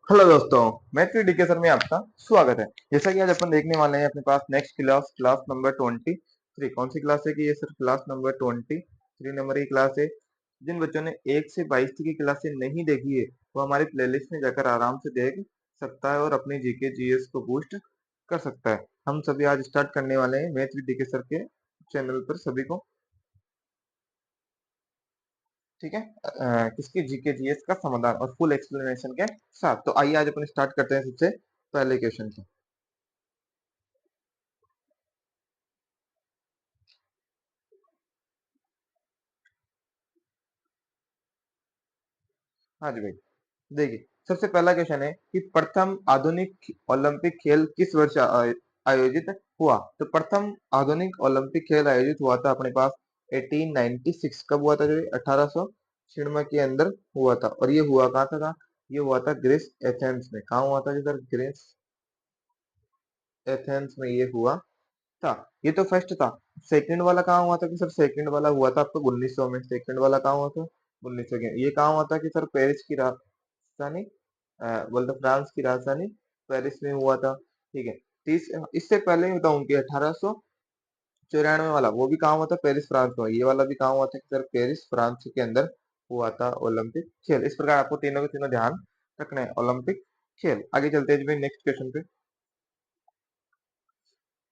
Hello दोस्तों, मैं three DK sir में आपका स्वागत है। जैसा कि आज अपन देखने वाले हैं अपने पास नेक्स्ट क्लास क्लास नंबर 23। कौन सी क्लास है कि ये सर क्लास नंबर 23 नंबर की क्लास है। जिन बच्चों ने 1 से 22 की क्लासें नहीं देखी है वो हमारी प्लेलिस्ट में जाकर आराम से देख सकता है और अपनी जीके जीएस को बूस्ट कर सकता है। हम सभी आज स्टार्ट करने वाले हैं मैं थ्री डीके सर के चैनल पर सभी को, ठीक है। किसकी जीके जीएस का समाधान और फुल एक्सप्लेनेशन के साथ। तो आइए आज अपन स्टार्ट करते हैं सबसे पहले क्वेश्चन से। हाँ जी भाई, देखिए सबसे पहला क्वेश्चन है कि प्रथम आधुनिक ओलंपिक खेल किस वर्ष आयोजित हुआ। तो प्रथम आधुनिक ओलंपिक खेल आयोजित हुआ था अपने पास 1896। कब हुआ था जो 1896 के अंदर हुआ था। और ये हुआ कहाँ था? ये हुआ था ग्रीस एथेंस में। कहाँ हुआ था जिधर? ग्रीस एथेंस में ये हुआ था। ये तो फर्स्ट था। सेकंड वाला कहाँ हुआ था कि सर? सेकंड वाला हुआ था आपको 1900 में। सेकंड वाला कहाँ हुआ था? 1900 के। ये कहाँ हुआ था कि सर? पेरिस की राजधानी, बोलते फ्रांस की राजधानी पेरिस में हुआ था। ठीक है। तीस इससे पहले ही बताऊं कि 1894 वाला वो भी कहाँ हुआ था? पेरिस फ्रांस में। ये वाला भी कहाँ हुआ था कि सर? पेरिस फ्रांस के अंदर हुआ था ओलंपिक खेल। इस प्रकार आपको तीनों के तीनों ध्यान रखना है। ओलंपिक खेल। आगे चलते हैं जी नेक्स्ट क्वेश्चन पे।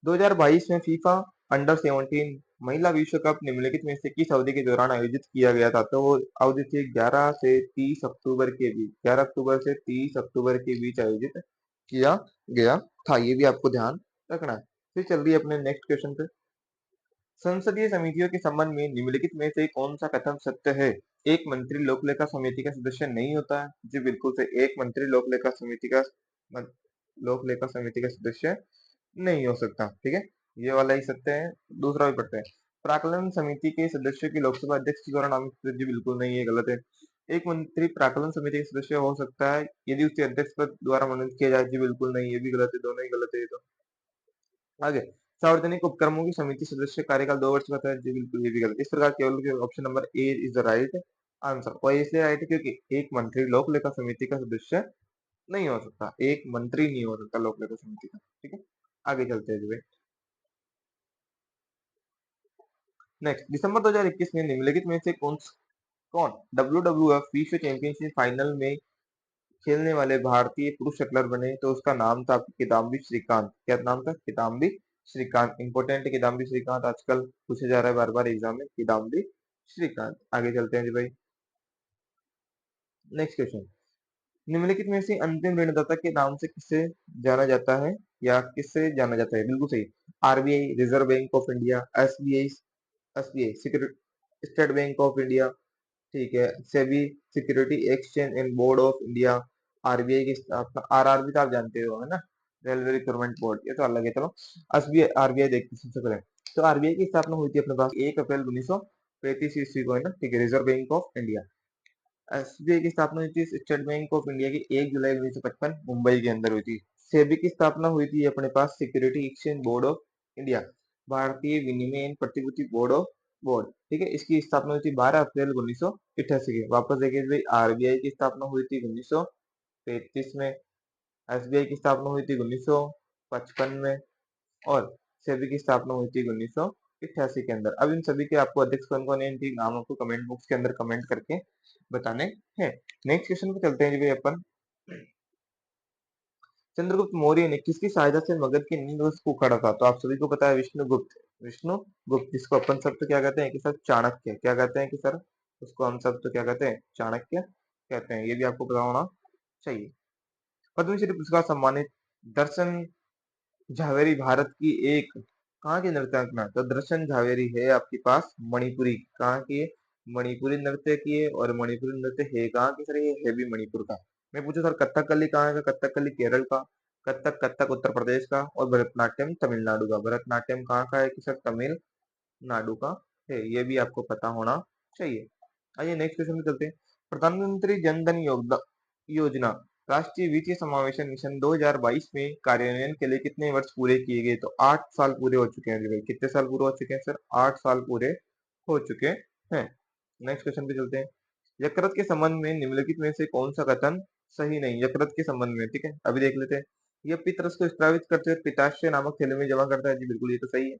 2022 में फीफा अंडर 17 महिला विश्व कप निम्नलिखित में से किस अवधि के दौरान आयोजित किया गया था? तो वो अवधि थी 11 से 30 अक्टूबर के बीच। 11 अक्टूबर से 30 अक्टूबर के बीच आयोजित किया गया था। ये भी आपको ध्यान रखना है। फिर चल रही है अपने नेक्स्ट क्वेश्चन पे। संसदीय समितियों के संबंध में निम्नलिखित में से कौन सा कथन सत्य है? एक मंत्री लोक लेखा समिति का सदस्य नहीं होता है। जी बिल्कुल से एक मंत्री लोक लेखा समिति का सदस्य नहीं हो सकता। ठीक है, ये वाला ही सत्य है। दूसरा भी पढ़ते हैं। प्राक्कलन समिति के सदस्यों की लोकसभा अध्यक्ष के द्वारा नामित? जी बिल्कुल नहीं, ये गलत है। एक मंत्री प्राक्कलन समिति के सदस्य हो सकता है यदि उसके अध्यक्ष पद द्वारा मनोनीत किया जाए। जी बिल्कुल नहीं, ये भी गलत है। दोनों ही गलत है ये तो। आगे, सार्वजनिक उपक्रमों की समिति सदस्य कार्यकाल 2 वर्ष का था। जी बिल्कुल, ये भी गलत। इस प्रकार केवल option number A is the right answer. और इसलिए राइट है क्योंकि एक मंत्री लोक लेखा समिति का सदस्य नहीं हो सकता। एक मंत्री नहीं हो सकता लोक लेखा समिति का। ठीक है, आगे चलते हैं जी। नेक्स्ट, दिसंबर 2021 में निम्नलिखित में से कौन WWF विश्व चैंपियनशिप फाइनल में खेलने वाले भारतीय पुरुष शटलर बने? तो उसका नाम था किदाम्बी श्रीकांत। क्या नाम था? किदाम्बी श्रीकांत। इंपोर्टेंट है किदाम्बी श्रीकांत, आजकल पूछे जा रहा है बार बार एग्जाम में। किदाम्बी श्रीकांत। आगे चलते हैं जी भाई, नेक्स्ट क्वेश्चन। निम्नलिखित में से अंतिम ऋणदाता के नाम से किसे जाना जाता है या किससे जाना जाता है? बिल्कुल सही, RBI, reserve bank of India, SBI, state bank of India, ठीक है, SEBI, security exchange and board of India. RBI की स्थापना, आरआरबी तो आप जानते हो है ना, रेलवे रिक्रूटमेंट बोर्ड, ये तो अलग है। चलो, एसबीआई आरबीआई देखते हैं सबसे पहले। तो आरबीआई की स्थापना हुई थी अपने पास 1 अप्रैल 1935 ईस्वी को, है ना। ठीक है, reserve bank of India. SBI की स्थापना हुई थी स्टेट बैंक ऑफ इंडिया की 1 जुलाई 1955 मुंबई के अंदर हुई थी। सेबी की स्थापना हुई थी अपने पास security exchange board of India, भारतीय विनिमय एवं प्रतिभूति बोर्ड, ठीक है। इसकी स्थापना हुई थी 12 अप्रैल 1988 के। वापस देखिए भाई, आरबीआई की स्थापना हुई थी 1933 में, एसबीआई की स्थापना हुई थी 1955 में, और सेबी की स्थापना हुई थी 1988 के अंदर। अब इन सभी के आपको अध्यक्ष कौन कौन है, इनके नाम आपको कमेंट बॉक्स के अंदर कमेंट करके बताने हैं। नेक्स्ट क्वेश्चन पे चलते हैं जी भाई अपन। चंद्रगुप्त मौर्य ने किसकी सहायता से मगध के नील को उखाड़ा था? तो आप सभी को पता है, विष्णुगुप्त, जिसको अपन सब तो क्या कहते हैं कि सर? चाणक्य। क्या कहते हैं कि सर? उसको हम सब तो क्या कहते हैं? चाणक्य कहते हैं। ये भी आपको पता होना चाहिए। पद्मश्री पुरस्कार सम्मानित दर्शन झावेरी भारत की एक कहाँ की नर्तकना? तो दर्शन झावेरी है आपके पास मणिपुरी। कहाँ की है? मणिपुरी नृत्य की है। और मणिपुरी नृत्य है कहाँ की सर? ये है भी मणिपुर का। मैं पूछू सर, कथकली कहाँ का? कथकली केरल का, कथक उत्तर प्रदेश का, और भरतनाट्यम तमिलनाडु का। भरतनाट्यम कहाँ का है कि सर? तमिलनाडु का है। ये भी आपको पता होना चाहिए। आइए नेक्स्ट क्वेश्चन में चलते हैं। प्रधानमंत्री जन धन योजना राष्ट्रीय वित्तीय समावेशन मिशन 2022 में कार्यान्वयन के लिए कितने वर्ष पूरे किए गए? तो 8 साल पूरे हो चुके हैं जी भाई। कितने साल पूरे हो चुके हैं सर? 8 साल पूरे हो चुके हैं। नेक्स्ट क्वेश्चन पे चलते हैं। यकृत के संबंध में निम्नलिखित में से कौन सा कथन सही नहीं, यकृत के संबंध में, ठीक है। अभी देख लेते हैं। ये पित्त को स्रावित करते हुए पित्ताशय नामक थैले में जमा करता है, जी बिल्कुल ये तो सही है।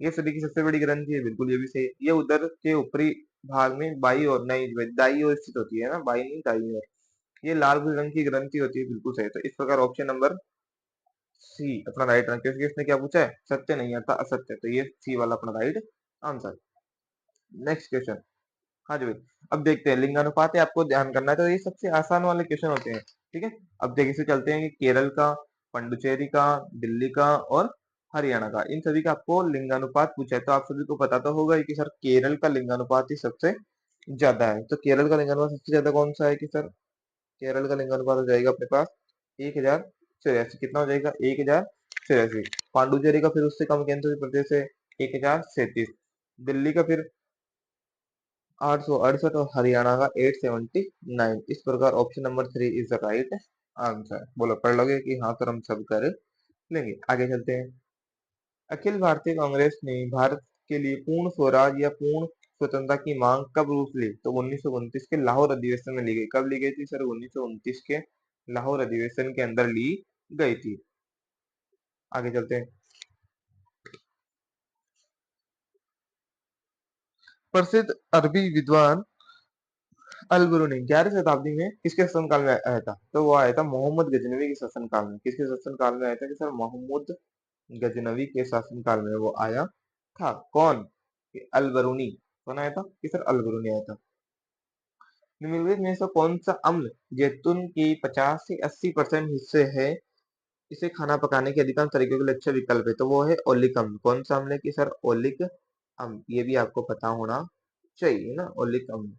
ये शरीर की सबसे बड़ी ग्रंथि है, बिल्कुल ये भी सही है। ये उदर के ऊपरी भाग में बाई और नहीं दाई ओर स्थित होती है ना, बाई नहीं दाई ओर। ये लाल रंग की ग्रंथि होती है, बिल्कुल सही। तो इस प्रकार ऑप्शन नंबर सी अपना राइट आंसर, क्योंकि इसने क्या पूछा है, सत्य नहीं आता असत्य, तो ये सी वाला अपना राइट आंसर। Next question. हाँ जी भाई। अब देखते हैं लिंगानुपात है, आपको ध्यान करना है, तो ये सबसे आसान वाले क्वेश्चन होते हैं, ठीक है। अब देखिए से चलते हैं कि केरल का, पंडुचेरी का, दिल्ली का और हरियाणा का, इन सभी का आपको लिंगानुपात पूछा है, तो आप सभी को पता तो होगा ही कि सर केरल का लिंगानुपात ही सबसे ज्यादा है। तो केरल का लिंगानुपात सबसे ज्यादा कौन सा है कि सर केरल का लिंगानुपात हो जाएगा अपने पास 1084। कितना हो जाएगा 1084। पांडुचेरी का फिर उससे कम केंद्र प्रदेश है 1037। दिल्ली का फिर 868 और हरियाणा का 879। इस प्रकार option number 3 is the right answer. बोलो पढ़ लोगे कि हाँ सर हम सब कर लेंगे। आगे चलते हैं। अखिल भारतीय कांग्रेस ने भारत के लिए पूर्ण स्वराज या पूर्ण स्वतंत्रता की मांग कब रूप ली, तो 1929 के लाहौर अधिवेशन में ली गई। कब ली गई थी सर, 1929 के लाहौर अधिवेशन के अंदर ली गई थी। आगे चलते हैं। प्रसिद्ध अरबी विद्वान अल बुरूनी 11वीं शताब्दी में किसके शासनकाल में आया था, तो वो आया था मोहम्मद गजनवी के शासनकाल में। किसके शासनकाल में आया था कि सर मोहम्मद गजनवी के शासनकाल में वो आया था। कौन, अल बरूनी। कौन आया था कि सर अल बरूनी आया था। निम्नलिखित में से कौन सा अम्ल जैतून की 50 से 80% हिस्से है, इसे खाना पकाने के अधिकांश तरीकों के लिए अच्छा विकल्प है, तो वो है ओलिक अम्ल। कौन सा अम्ल है कि सर ओलिक अम्ल, ये भी आपको पता होना चाहिए ना, ओलिक अम्ल।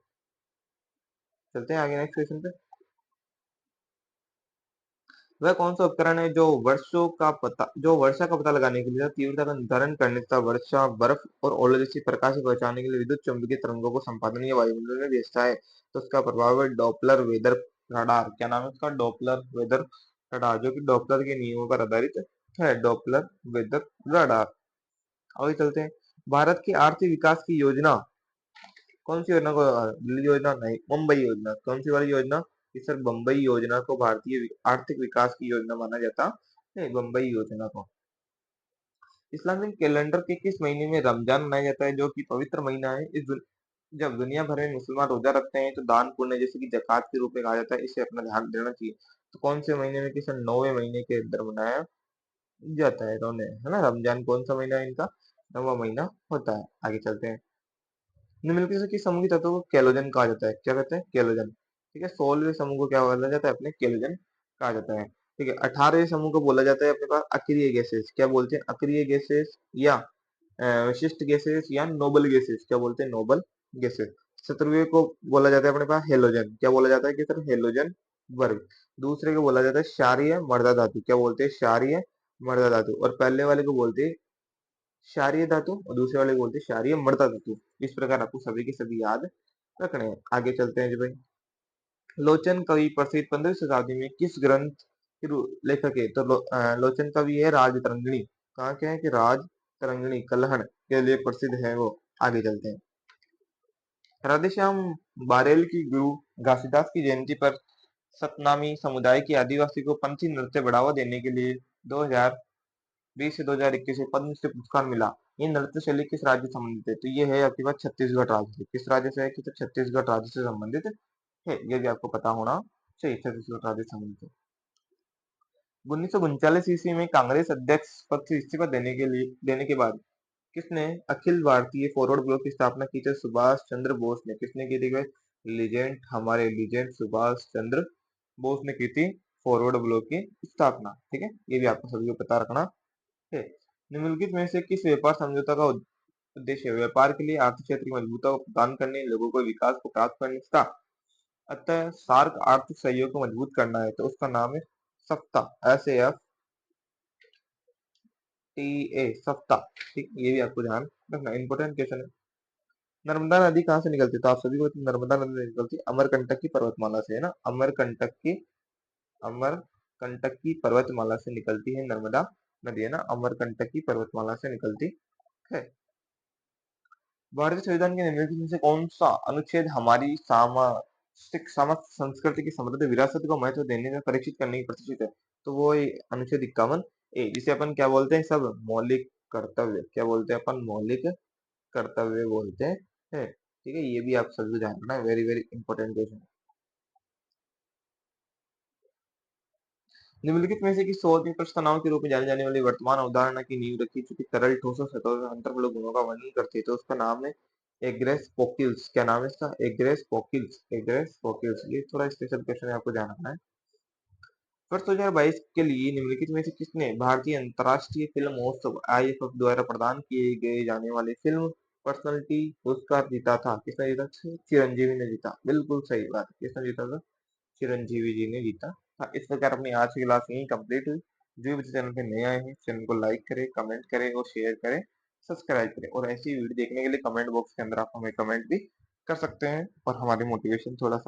चलते हैं आगे नेक्स्ट क्वेश्चन पे। वह कौन सा उपकरण है जो वर्षा का पता लगाने के लिए, तीव्रता का निर्धारण करने तथा वर्षा, बर्फ और ओले जैसी प्रकाश से बचाने के लिए विद्युत चुंबकीय तरंगों को संपादन या वायुमंडल में भेजता है, तो उसका प्रभाव है डॉपलर वेदर रडार। क्या नाम है उसका, डॉपलर वेदर रडार, जो कि डॉपलर के नियमों पर आधारित है, डॉपलर वेदर रडार। आगे चलते हैं। भारत की आर्थिक विकास की योजना कौन सी योजना को, दिल्ली योजना नहीं, मुंबई योजना। कौन सी वाली योजना कि सर बम्बई योजना को भारतीय आर्थिक विकास की योजना माना जाता है, बम्बई योजना को। इस्लामिक कैलेंडर के किस महीने में रमजान मनाया जाता है, जो कि पवित्र महीना है। जब दुनिया भर में मुसलमान रोजा रखते हैं तो दान पुण्य जैसे कि जक़ात के रूप में कहा जाता है, इसे अपना ध्यान देना चाहिए। तो कौन से महीने में कि सर 9वें महीने के अंदर मनाया जाता है, इन्होंने है ना, रमजान कौन सा महीना है इनका, 9वां महीना होता है। आगे चलते हैं। निम्नलिखित से किस समूह के तत्वों को केलोजन कहा जाता है, क्या कहते हैं केलोजन, ठीक है। 16वें समूह को क्या बोला जाता है, अपने केलोजन कहा जाता है, ठीक है। 18वें समूह को बोला जाता है अपने पास अक्रिय गैसेस। क्या बोलते हैं, अक्रिय गैसेस या विशिष्ट गैसेस या नोबल गैसेस। क्या बोलते हैं, नोबल गैसेस। 17वें को बोला जाता है अपने पास हेलोजन। क्या बोला जाता है कि सर हेलोजन वर्ग। दूसरे को बोला जाता है क्षारीय मृदा धातु। क्या बोलते हैं, क्षारीय मृदा धातु। और पहले वाले को बोलते हैं क्षारीय धातु और दूसरे वाले को बोलते हैं क्षारीय मृदा धातु। इस प्रकार आपको सभी के सभी याद रखने हैं। आगे चलते हैं जी भाई। लोचन कवि प्रसिद्ध 15वीं शताब्दी में किस ग्रंथ के लेखक है, तो लोचन कवि है राजतरंगिणी। कहाँ के हैं कि राजतरंगिणी कलहण के लिए प्रसिद्ध है वो। आगे चलते हैं। राधेश्याम बारेल की गुरु घासीदास की जयंती पर सतनामी समुदाय के आदिवासी को पंथी नृत्य बढ़ावा देने के लिए 2020 से 2021 में पद्म श्री पुरस्कार मिला। ये नृत्य शैली किस राज्य से संबंधित है, तो ये है आपके पास छत्तीसगढ़ राज्य से। किस राज्य से है कि तो छत्तीसगढ़ राज्य से संबंधित है, ये भी आपको पता होना चाहिए, छत्तीसगढ़ राज्य से संबंधित है। 1939 ईस्वी में कांग्रेस अध्यक्ष पद से इस्तीफा देने के बाद किसने अखिल भारतीय फॉरवर्ड ब्लॉक की स्थापना की थी, सुभाष चंद्र बोस ने। किसने की थी भाई, लीजेंड, हमारे लीजेंड सुभाष चंद्र बोस ने की थी फॉरवर्ड ब्लॉक की स्थापना, ठीक है। ये भी आपको सभी को पता रखना है। निम्नलिखित में से किस व्यापार समझौता का उद्देश्य है, व्यापार के लिए आर्थिक क्षेत्र की मजबूता को प्रदान करने, लोगों को विकास को प्राप्त करने तथा अतः सार्क आर्थिक सहयोग को मजबूत करना है, तो उसका नाम है सफ्ता, SAFTA, सफ्ता, ठीक। ये भी आपको ध्यान रखना, इंपॉर्टेंट क्वेश्चन है। नर्मदा नदी कहाँ से निकलती है, तो आप सभी को नर्मदा नदी निकलती है अमरकंटक की पर्वतमाला से, है ना, अमरकंटक की पर्वतमाला से निकलती है नर्मदा नदी, है ना, अमरकंटक की पर्वतमाला से निकलती है। भारतीय संविधान के निम्नलिखित में से कौन सा अनुच्छेद हमारी संस्कृति की समृद्ध विरासत को महत्व देने में परीक्षित करने की प्रतिष्ठित है। तो वो अनुच्छेद 51 ए, जिसे अपन क्या बोलते हैं सब, मौलिक कर्तव्य, क्या बोलते हैं अपन, मौलिक कर्तव्य बोलते हैं। ठीक है, ये भी आप सभी को ध्यान रखना है, वेरी वेरी इंपॉर्टेंट क्वेश्चन। निम्नलिखित में से किस शोध में प्रश्नावली के रूप में जाने जाने वाली वर्तमान अवधारणा की नींव रखी, जो कि तरल ठोस और सतह अंतर्मूलक गुणों का वर्णन करती है? तो उसका नाम है एग्रेस पोकिल्स। क्या नाम है इसका? एग्रेस पोकिल्स, एग्रेस पोकिल्स। ये थोड़ा स्पेशल क्वेश्चन है, आपको ध्यान रखना है। वर्ष 2022 के लिए निम्नलिखित में से किसने भारतीय अंतर्राष्ट्रीय फिल्म महोत्सव IFF द्वारा प्रदान किए गए जाने वाले फिल्म पर्सनालिटी पुरस्कार जीता था? किसने जीता? चिरंजीवी ने जीता। बिल्कुल सही बात, किसने जीता था? चिरंजीवी जी ने जीता था। इस प्रकार अपनी आज की क्लास यही कंप्लीट हुई। जो भी चैनल पे नए आए हैं, चैनल को लाइक करें, कमेंट करें और शेयर करें, सब्सक्राइब करें। और ऐसी वीडियो देखने के लिए कमेंट बॉक्स के अंदर आप हमें कमेंट भी कर सकते हैं और हमारी मोटिवेशन थोड़ा सा